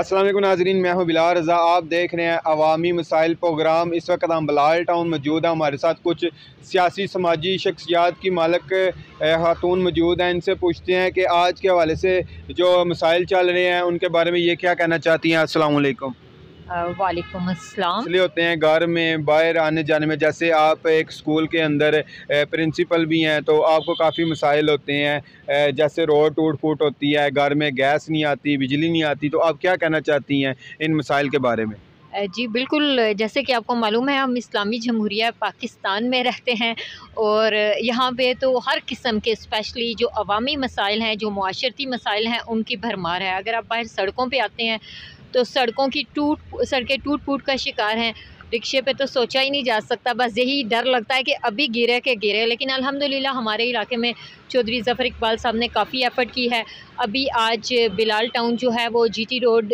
अस्सलाम वालेकुम नाज़रीन, मैं हूं बिलाल रज़ा। आप देख रहे हैं अवामी मसाइल प्रोग्राम। इस वक्त हम बिलाल टाउन मौजूद हैं। हमारे साथ कुछ सियासी समाजी शख्सियात की मालिक खातून मौजूद हैं। इनसे पूछते हैं कि आज के हवाले से जो मसाइल चल रहे हैं उनके बारे में ये क्या कहना चाहती हैं। अस्सलाम वालेकुम। वालेकुम अस्सलाम। मसले होते हैं घर में बाहर आने जाने में, जैसे आप एक स्कूल के अंदर प्रिंसिपल भी हैं तो आपको काफ़ी मसाइल होते हैं, जैसे रोड टूट फूट होती है, घर में गैस नहीं आती, बिजली नहीं आती। तो आप क्या कहना चाहती हैं इन मसाइल के बारे में? जी बिल्कुल, जैसे कि आपको मालूम है हम इस्लामी जमहूरिया पाकिस्तान में रहते हैं और यहाँ पे तो हर किस्म के स्पेशली जो अवामी मसाइल हैं, जो मुआशरती मसाइल हैं, उनकी भरमार है। अगर आप बाहर सड़कों पे आते हैं तो सड़कें टूट फूट का शिकार हैं। रिक्शे पे तो सोचा ही नहीं जा सकता, बस यही डर लगता है कि अभी गिरे के गिरे। लेकिन अल्हम्दुलिल्लाह हमारे इलाके में चौधरी ज़फ़र इकबाल साहब ने काफ़ी एफ़र्ट की है। अभी आज बिलाल टाउन जो है वो जीटी रोड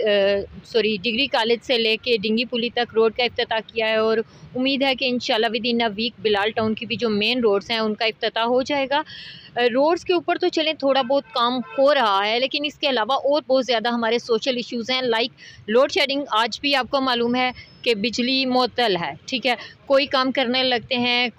डिग्री कॉलेज से लेके डिंगी पुली तक रोड का इफ्तिताह किया है और उम्मीद है कि इंशाल्लाह within a week Bilal Town की भी जो मेन रोड्स हैं उनका इफ्तिताह हो जाएगा। रोड्स के ऊपर तो चलें थोड़ा बहुत काम हो रहा है, लेकिन इसके अलावा और बहुत ज़्यादा हमारे सोशल इश्यूज़ हैं, लाइक लोड शेडिंग। आज भी आपको मालूम है कि बिजली मुअत्तल है, ठीक है। कोई काम करने लगते हैं,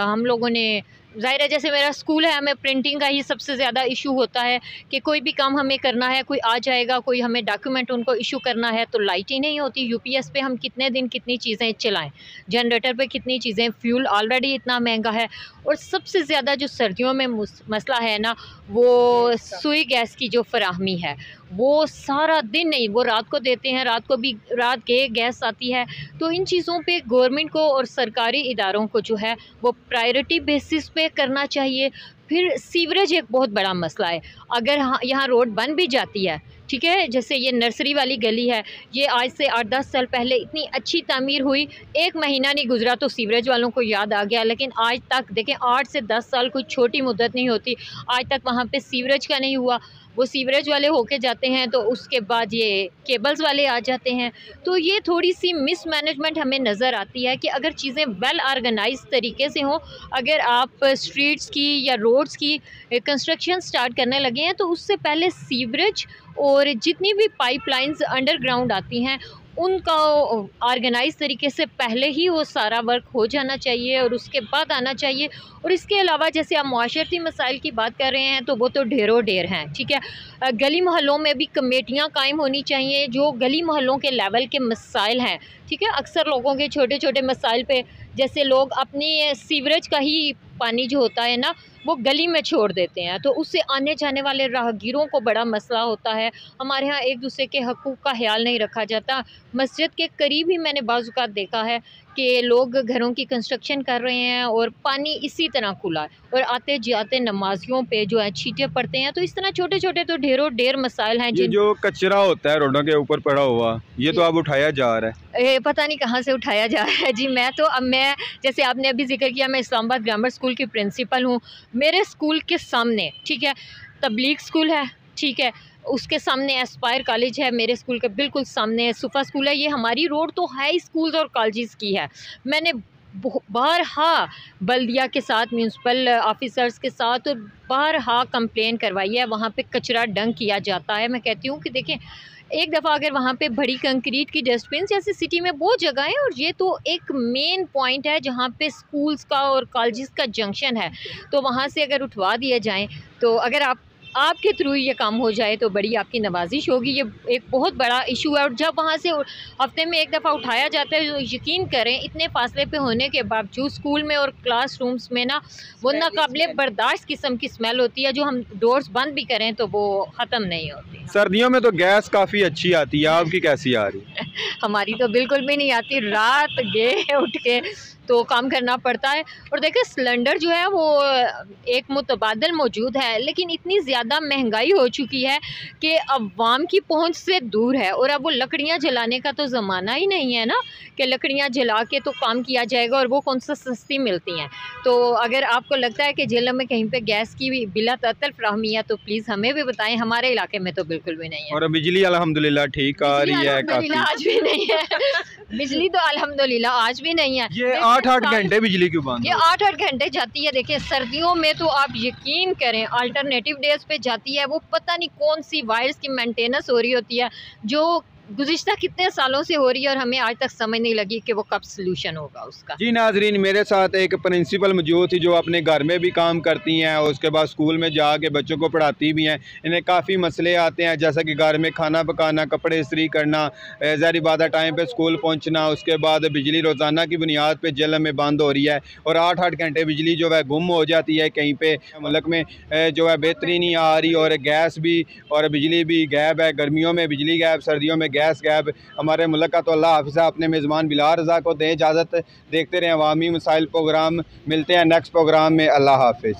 हम लोगों ने ज़ाहिर है जैसे मेरा स्कूल है, हमें प्रिंटिंग का ही सबसे ज़्यादा इशू होता है कि कोई भी काम हमें करना है, कोई आ जाएगा, कोई हमें डॉक्यूमेंट उनको इशू करना है तो लाइट ही नहीं होती। यूपीएस पे हम कितने दिन कितनी चीज़ें चलाएं, जनरेटर पे कितनी चीज़ें, फ्यूल ऑलरेडी इतना महंगा है। और सबसे ज़्यादा जो सर्दियों में मसला है ना, वो सुई गैस की जो फराहमी है, वो सारा दिन नहीं, वो रात को देते हैं, रात के गैस आती है। तो इन चीज़ों पे गवर्नमेंट को और सरकारी इदारों को जो है वो प्रायोरिटी बेसिस पे करना चाहिए। फिर सीवरेज एक बहुत बड़ा मसला है। अगर यहाँ रोड बन भी जाती है, ठीक है, जैसे ये नर्सरी वाली गली है, ये आज से 8-10 साल पहले इतनी अच्छी तामीर हुई, 1 महीना नहीं गुजरा तो सीवरेज वालों को याद आ गया। लेकिन आज तक देखें, 8 से 10 साल कोई छोटी मुद्दत नहीं होती, आज तक वहाँ पे सीवरेज का नहीं हुआ। वो सीवरेज वाले होके जाते हैं तो उसके बाद ये केबल्स वाले आ जाते हैं। तो ये थोड़ी सी मिसमैनेजमेंट हमें नज़र आती है कि अगर चीज़ें वेल ऑर्गेनाइज तरीके से हों, अगर आप स्ट्रीट्स की या रोड्स की कंस्ट्रक्शन स्टार्ट करने लगे हैं तो उससे पहले सीवरेज और जितनी भी पाइपलाइंस अंडरग्राउंड आती हैं उनका ऑर्गेनाइज तरीके से पहले ही वो सारा वर्क हो जाना चाहिए और उसके बाद आना चाहिए। और इसके अलावा जैसे आप मुआशरती मसाइल की बात कर रहे हैं तो वो तो ढेरों ढेर हैं, ठीक है। गली मोहल्लों में भी कमेटियाँ कायम होनी चाहिए जो गली मोहल्लों के लेवल के मसाइल हैं, ठीक है। अक्सर लोगों के छोटे छोटे मसाइल पे जैसे लोग अपनी सीवरेज का ही पानी जो होता है ना वो गली में छोड़ देते हैं, तो उससे आने जाने वाले राहगीरों को बड़ा मसला होता है। हमारे यहाँ एक दूसरे के हकूक़ का ख्याल नहीं रखा जाता। मस्जिद के करीब ही मैंने बाज़ औक़ात देखा है कि लोग घरों की कंस्ट्रक्शन कर रहे हैं और पानी इसी तरह खुला है और आते जाते नमाजियों पे जो है छींटे पड़ते हैं। तो इस तरह छोटे छोटे तो ढेरों ढेर मसाइल हैं। जो कचरा होता है रोडों के ऊपर पड़ा हुआ, ये तो अब उठाया जा रहा है, पता नहीं कहाँ से उठाया जा रहा है जी। मैं जैसे आपने अभी जिक्र किया, मैं इस्लामाबाद ग्रामर स्कूल की प्रिंसिपल हूँ। मेरे स्कूल के सामने, ठीक है, तबलीग स्कूल है, ठीक है, उसके सामने एस्पायर कॉलेज है, मेरे स्कूल के बिल्कुल सामने सुफ़ा स्कूल है। ये हमारी रोड तो हाई स्कूल्स और कॉलेजेस की है। मैंने बारहा बल्दिया के साथ, म्यूनसिपल ऑफिसर्स के साथ बारहा कंप्लेन करवाई है, वहाँ पे कचरा डंप किया जाता है। मैं कहती हूँ कि देखें, एक दफ़ा अगर वहाँ पे बड़ी कंक्रीट की डस्टबिन, जैसे सिटी में बहुत जगह है और ये तो एक मेन पॉइंट है जहाँ पे स्कूल्स का और कॉलेजेस का जंक्शन है, तो वहाँ से अगर उठवा दिए जाएं, तो अगर आपके थ्रू ये काम हो जाए तो बड़ी आपकी नवाजिश होगी। ये एक बहुत बड़ा इशू है और जब वहाँ से हफ्ते में एक दफ़ा उठाया जाता है तो यकीन करें इतने फासले पे होने के बावजूद स्कूल में और क्लासरूम्स में ना वो नाकाबिले बर्दाश्त किस्म की स्मेल होती है, जो हम डोर्स बंद भी करें तो वो ख़त्म नहीं होती। सर्दियों में तो गैस काफ़ी अच्छी आती है, आपकी कैसी आ रही है? हमारी तो बिल्कुल भी नहीं आती, रात गे उठ के तो काम करना पड़ता है। और देखिए सिलेंडर जो है वो एक मुतबादल मौजूद है, लेकिन इतनी ज़्यादा महंगाई हो चुकी है कि अवाम की पहुंच से दूर है। और अब वो लकड़ियां जलाने का तो ज़माना ही नहीं है ना कि लकड़ियां जला के तो काम किया जाएगा, और वो कौन सा सस्ती मिलती हैं। तो अगर आपको लगता है कि जिले में कहीं पे गैस की बिला तअत्तल फ्राहमी है तो प्लीज़ हमें भी बताएं। हमारे इलाके में तो बिल्कुल भी नहीं है। और बिजली अल्हम्दुलिल्लाह ठीक आ रही है, काफ़ी। आज भी नहीं है बिजली तो अल्हम्दुलिल्लाह आज भी नहीं है। ये 8-8 घंटे बिजली क्यों बंद? ये 8-8 घंटे जाती है। देखिए सर्दियों में तो आप यकीन करें अल्टरनेटिव डेज पे जाती है, वो पता नहीं कौन सी वायर्स की मेंटेनेंस हो रही होती है, जो गुज़िश्ता कितने सालों से हो रही है और हमें आज तक समझ नहीं लगी कि वो कब सलूशन होगा उसका। जी नाजरीन, मेरे साथ एक प्रिंसिपल मौजूद थी जो अपने घर में भी काम करती हैं और उसके बाद स्कूल में जाके बच्चों को पढ़ाती भी हैं। इन्हें काफ़ी मसले आते हैं, जैसा कि घर में खाना पकाना, कपड़े इस्त्री करना, ज़ाहिर बात है टाइम पे स्कूल पहुंचना, उसके बाद बिजली रोज़ाना की बुनियाद पे जल में बंद हो रही है और 8-8 घंटे बिजली जो है गुम हो जाती है। कहीं पे मुल्क में जो है बेहतरी नहीं आ रही और गैस भी और बिजली भी गैब है। गर्मियों में बिजली गैब, सर्दियों में गैस गैब हमारे मुल्क का। तो अल्लाह हाफ़िज़ अपने मेज़बान बिलाल रज़ा को दें इजाज़त। देखते रहें अवामी मसाइल प्रोग्राम। मिलते हैं नेक्स्ट प्रोग्राम में। अल्लाह हाफ़िज़।